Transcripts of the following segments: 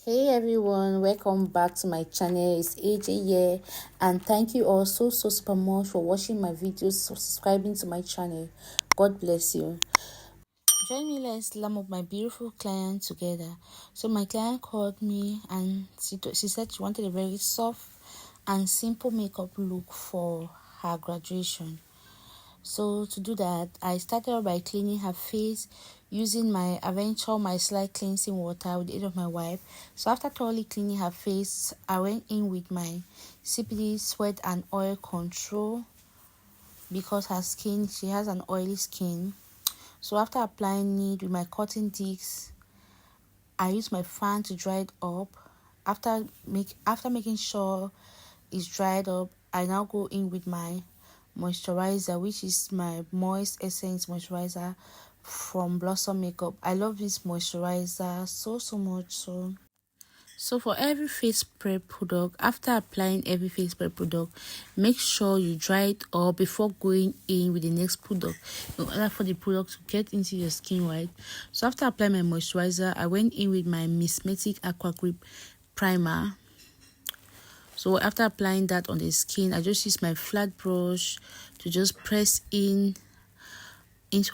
Hey everyone, welcome back to my channel. It's AJ here, and thank you all so super much for watching my videos, subscribing to my channel. God bless you. Join me, let's lamp up my beautiful client together. So my client called me and she said she wanted a very soft and simple makeup look for her graduation. So to do that, I started by cleaning her face using my Aventure Micellar cleansing water with the aid of my wife. So after thoroughly cleaning her face, I went in with my CPD sweat and oil control because she has an oily skin. So after applying it with my cotton discs, I use my fan to dry it up. After making sure it's dried up, I now go in with my moisturizer, which is my Moist Essence moisturizer from Blossom Makeup. I love this moisturizer so much. So for every face prep product, after applying every face prep product, make sure you dry it up before going in with the next product in order for the product to get into your skin, right? So after applying my moisturizer, I went in with my Missmetic Aqua Grip primer. So after applying that on the skin, I just use my flat brush to just press into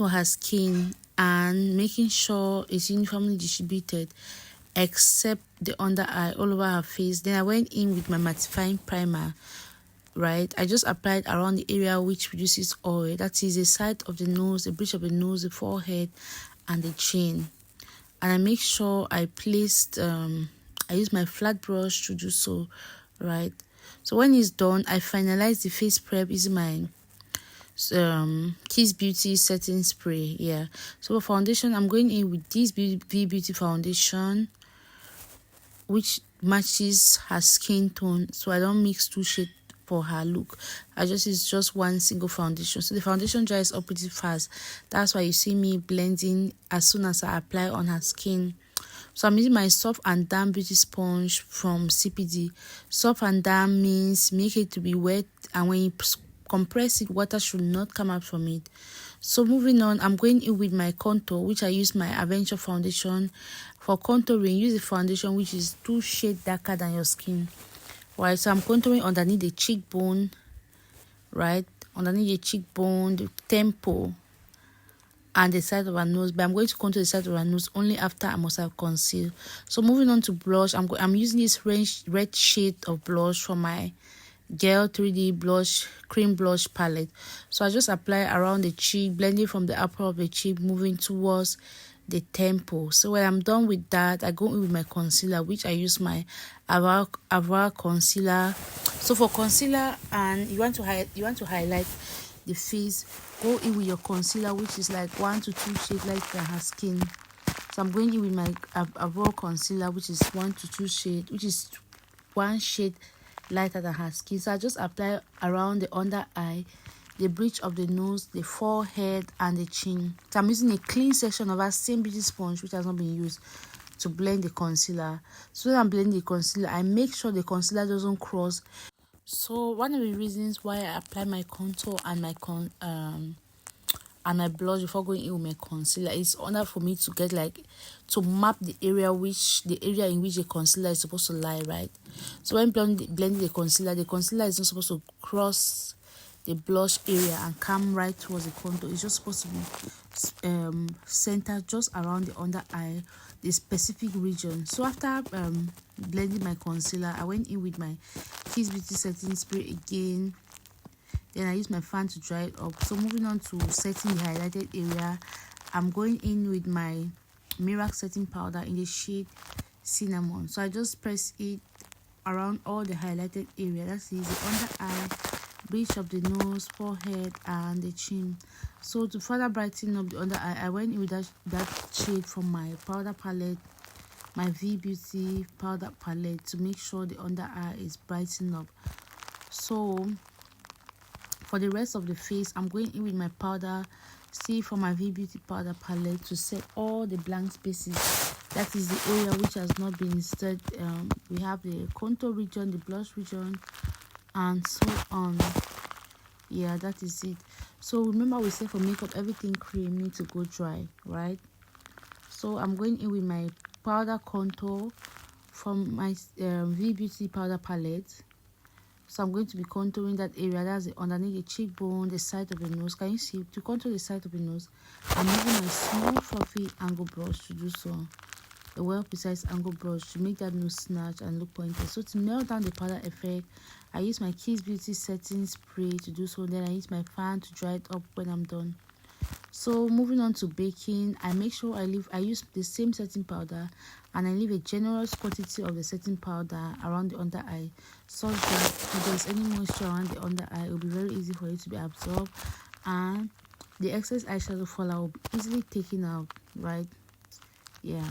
her skin and making sure it's uniformly distributed except the under eye all over her face. Then I went in with my mattifying primer, right? I just applied around the area which produces oil, that is the side of the nose, the bridge of the nose, the forehead and the chin. And I make sure I placed I use my flat brush to do so, right? So when it's done, I finalize the face prep using my Kiss Beauty setting spray. Yeah, so for foundation, I'm going in with this V Beauty foundation, which matches her skin tone, so I don't mix two shades for her look. I just use just one single foundation, so the foundation dries up pretty fast. That's why you see me blending as soon as I apply on her skin. So I'm using my soft and damp beauty sponge from CPD. Soft and damp means make it to be wet, and when you compress it, water should not come out from it. So moving on, I'm going in with my contour, which I use my Aventure foundation. For contouring, use the foundation which is 2 shades darker than your skin. Right, so I'm contouring underneath the cheekbone, right, underneath the cheekbone, the temple and the side of her nose, but I'm going to contour the side of her nose only after I must have concealed. So moving on to blush, I'm using this red shade of blush from my Gel 3D blush cream blush palette. So I just apply around the cheek, blending from the upper of the cheek, moving towards the temple. So when I'm done with that, I go in with my concealer, which I use my Avara concealer. So for concealer, and you want to highlight the face, go in with your concealer, which is like 1 to 2 shades lighter than her skin. So I'm going in with my Avara concealer, which is 1 to 2 shades, which is 1 shade lighter than her skin. So I just apply around the under eye, the bridge of the nose, the forehead and the chin. So I'm using a clean section of our same beauty sponge which has not been used to blend the concealer. So when I'm blending the concealer, I make sure the concealer doesn't cross. So one of the reasons why I apply my contour and my blush before going in with my concealer is in order for me to get to map the area in which the concealer is supposed to lie, right? So when blending the concealer is not supposed to cross the blush area and come right towards the contour. It's just supposed to be centered just around the under eye, the specific region. So after blending my concealer, I went in with my Kiss Beauty setting spray again. Then I use my fan to dry it up. So moving on to setting the highlighted area, I'm going in with my Mirac setting powder in the shade Cinnamon. So I just press it around all the highlighted area, that is the under eye, bridge of the nose, forehead and the chin. So to further brighten up the under eye, I went in with that shade from my powder palette, my V Beauty powder palette, to make sure the under eye is brightened up. So for the rest of the face, I'm going in with my powder, still from my V Beauty powder palette, to set all the blank spaces. That is the area which has not been set. We have the contour region, the blush region, and so on. Yeah, that is it. So remember, we said for makeup, everything cream needs to go dry, right? So I'm going in with my powder contour from my V Beauty powder palette. So I'm going to be contouring that area. That's underneath the cheekbone, the side of the nose. Can you see? To contour the side of the nose, I'm using my small fluffy angle brush to do so. A well precise angle brush to make that nose snatch and look pointed. So to melt down the powder effect, I use my Kiss Beauty setting spray to do so. Then I use my fan to dry it up when I'm done. So moving on to baking, I make sure I use the same setting powder, and I leave a generous quantity of the setting powder around the under eye, so that if there's any moisture around the under eye, it will be very easy for it to be absorbed, and the excess eyeshadow fallout will be easily taken out, right? Yeah.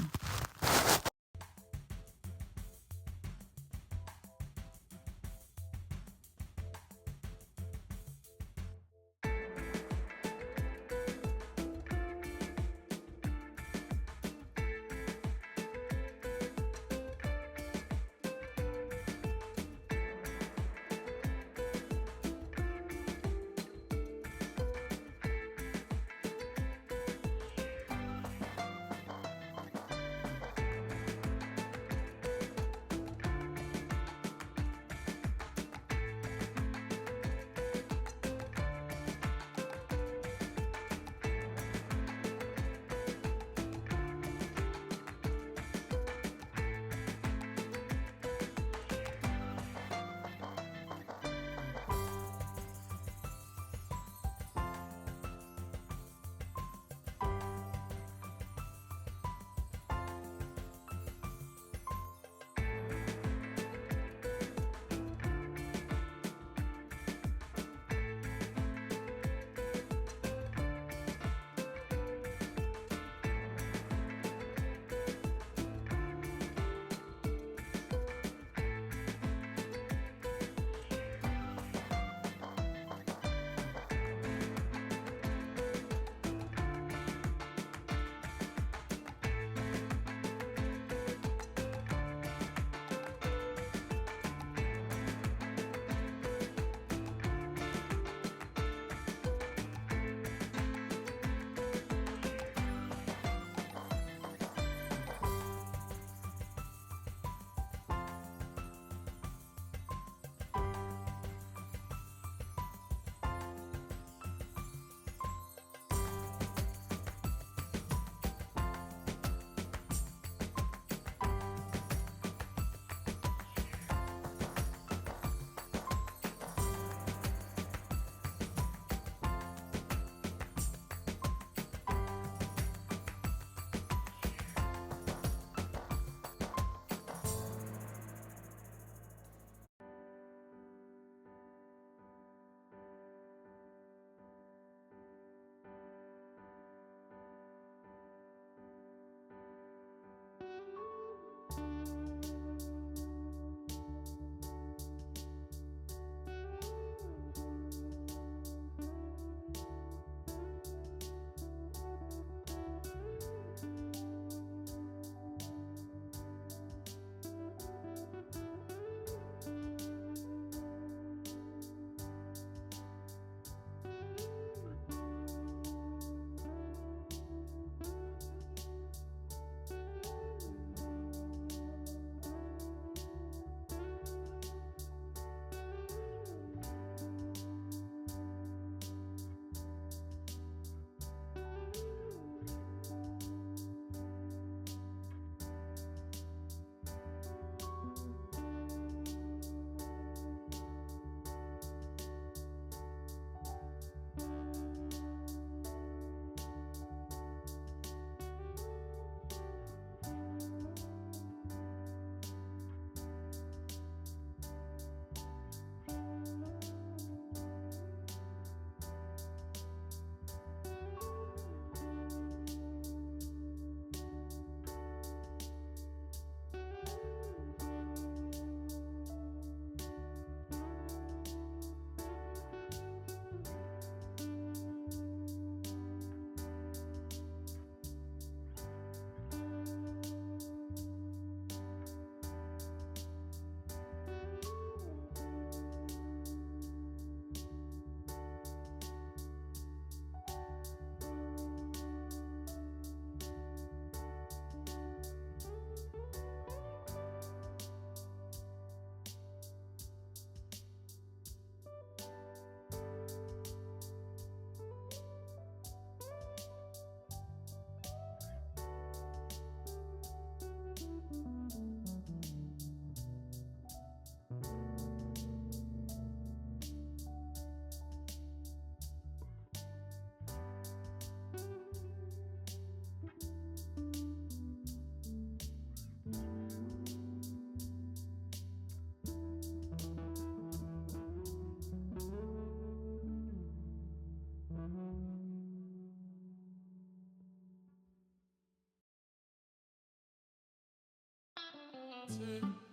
wanted.